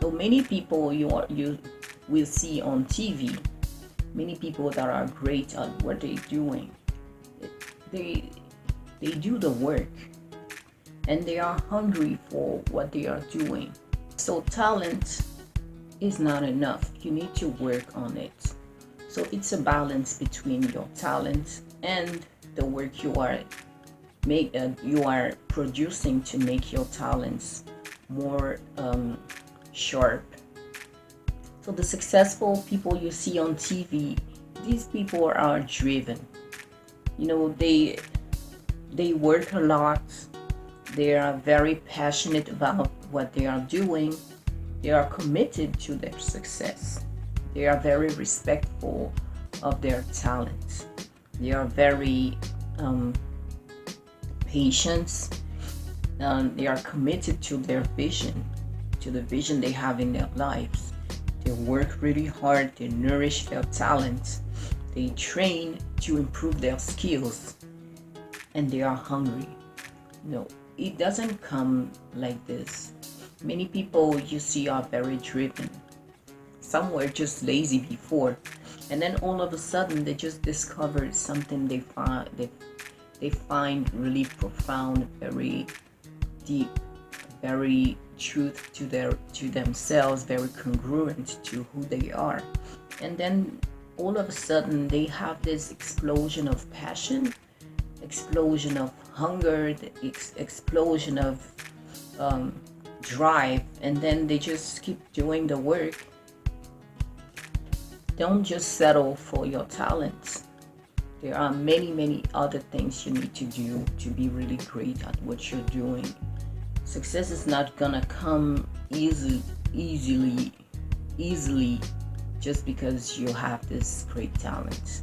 So many people you will see on TV, many people that are great at what they're doing. They they do the work and they are hungry for what they are doing. So talent is not enough. You need to work on it. So it's a balance between your talent and the work you are producing to make your talents more sharp. So the successful people you see on TV, these people are driven. They work a lot. They are very passionate about what they are doing. They are committed to their success. They are very respectful of their talents. They are very patient. They are committed to their vision, to the vision they have in their lives. They work really hard. They nourish their talents. They train to improve their skills, and they are hungry. No, it doesn't come like this. Many people you see are very driven. Some were just lazy before, and then all of a sudden they just discovered something they find really profound, very deep, very truth to themselves, very congruent to who they are. And then all of a sudden they have this explosion of passion, explosion of hunger, the explosion of drive, and then they just keep doing the work. Don't just settle for your talents. There are many other things you need to do to be really great at what you're doing. Success is not gonna come easily just because you have this great talent.